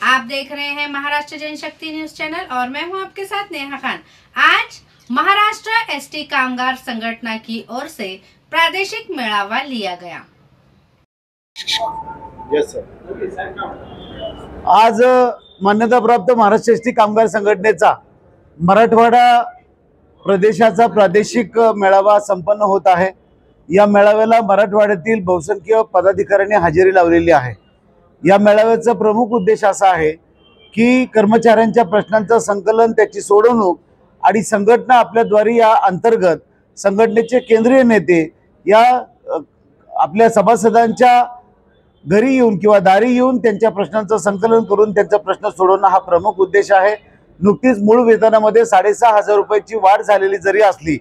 आप देख रहे हैं महाराष्ट्र जनशक्ति न्यूज चैनल और मैं हूं आपके साथ नेहा खान। आज महाराष्ट्र एसटी कामगार संगठन की ओर से प्रादेशिक मेळावा लिया गया। Yes sir. आज मान्यता प्राप्त महाराष्ट्र एसटी कामगार संघटनेचा मराठवाडा प्रदेशाचा प्रादेशिक मेळावा संपन्न होत आहे। या मेळाव्याला मराठवाड्यातील बहुसंख्य पदाधिकाऱ्यांनी हजेरी लावलेली आहे। या मेळाव्याचा प्रमुख उद्देश असा आहे की कर्मचाऱ्यांच्या प्रश्नांचं संकलन, त्याची सोडवणूक आणि संघटना आपल्याद्वारे या अंतर्गत संघटनेचे केंद्रीय नेते या आपल्या सभासदांच्या घरी येऊन किंवा दारी येऊन त्यांच्या प्रश्नांचं संकलन करून त्यांचा प्रश्न सोडवणं हा प्रमुख उद्देश आहे। नुकतीच मूळ वेतनामध्ये 6,500 रुपयाची वाढ झालेली जरी असली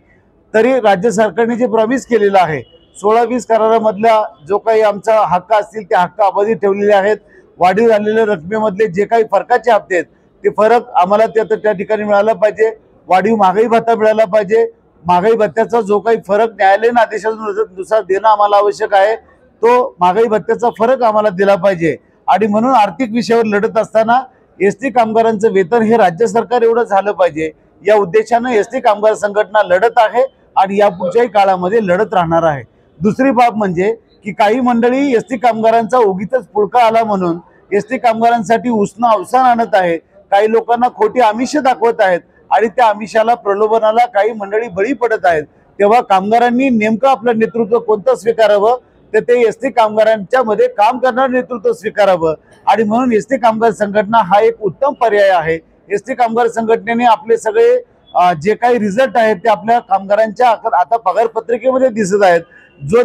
तरी राज्य सरकारने जे प्रॉमिस केलेलं आहे 16-20 करारामधला जो काही आमचा हक्क असतील ते हक्क अबाधित ठेवलेले आहेत। वाढीव झालेल्या रकमेमधले जे काही फरकाचे हप्ते आहेत ते फरक आम्हाला त्या ठिकाणी मिळाला पाहिजे। वाढीव महागाई भत्ता मिळाला पाहिजे। महागाई भत्त्याचा जो काही फरक न्यायालयीन आदेशानुसार देणं आम्हाला आवश्यक आहे तो महागाई भत्त्याचा फरक आम्हाला दिला पाहिजे। आणि म्हणून आर्थिक विषयावर लढत असताना एसटी कामगारांचं वेतन हे राज्य सरकार एवढं झालं पाहिजे या उद्देशाने एसटी कामगार संघटना लढत आहे आणि यापुढच्याही काळामध्ये लढत राहणार आहे। दुसरी बाब म्हणजे की काही मंडळी एसटी कामगारांचा उगीचच पुळका आला म्हणून एसटी कामगारांसाठी उसनं अवसान आणत आहे। काही लोकांना खोटी आमिषं दाखवत आहेत आणि त्या आमिषाला प्रलोभनाला काही मंडळी बळी पडत आहेत। तेव्हा कामगारांनी नेमकं आपलं नेतृत्व कोणतं स्वीकारावं तर ते एसटी कामगारांच्या मध्ये काम करणारं नेतृत्व स्वीकारावं आणि म्हणून एसटी कामगार संघटना हा एक उत्तम पर्याय आहे। एसटी कामगार संघटनेने आपले सगळे जे काही रिझल्ट आहेत ते आपल्या कामगारांच्या आता पगार पत्रिकेमध्ये दिसत आहेत। जो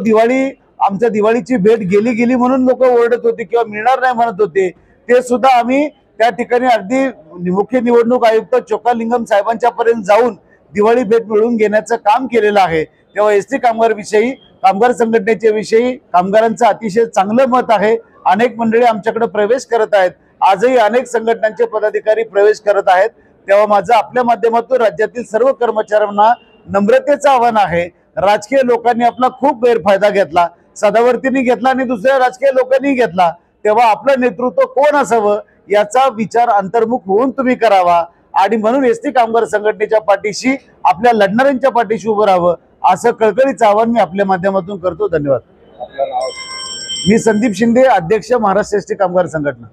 आमच्या दिवाळीची भेट गेली म्हणून लोक ओरडत होते किंवा मिळणार नाही म्हणत होते ते सुद्धा आम्ही त्या ठिकाणी अगदी मुख्य निवडणूक आयुक्त चोक्कालिंगम साहेबांच्या पर्यंत जाऊन दिवाळी भेट मिळवून घेण्याचं काम केलेलं आहे। तेव्हा एसटी कामगार विषयी, कामगार संघटनेच्या विषयी कामगारांचं अतिशय चांगलं मत आहे। अनेक मंडळी आमच्याकडे प्रवेश करत आहेत। आजही अनेक संघटनांचे पदाधिकारी प्रवेश करत आहेत। तेव्हा माझं आपल्या माध्यमातून राज्यातील सर्व कर्मचाऱ्यांना नम्रतेचं आव्हान आहे। राजकीय लोकांनी आपला खूप गैरफायदा घेतला, सदावर्तींनी घेतला आणि दुसऱ्या राजकीय लोकांनी घेतला। तेव्हा आपलं नेतृत्व कोण असावं याचा विचार अंतर्मुख होऊन तुम्ही करावा आणि म्हणून एसटी कामगार संघटनेच्या पाठीशी, आपल्या लढणाऱ्यांच्या पाठीशी उभं राहावं असं कळकळीचं आवाहन मी आपल्या माध्यमातून करतो। धन्यवाद। मी संदीप शिंदे, अध्यक्ष महाराष्ट्र एसटी कामगार संघटना।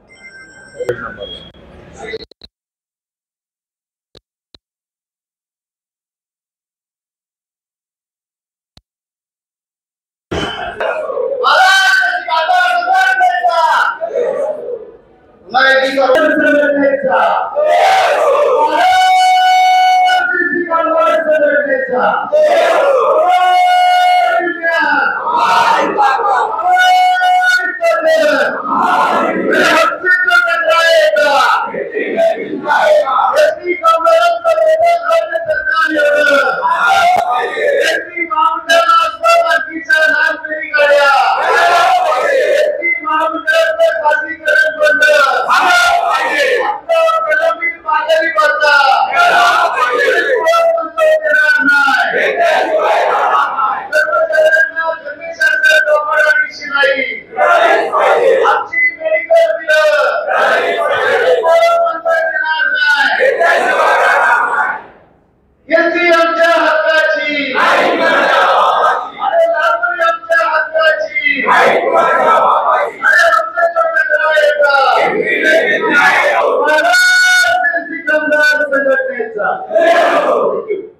Thank you.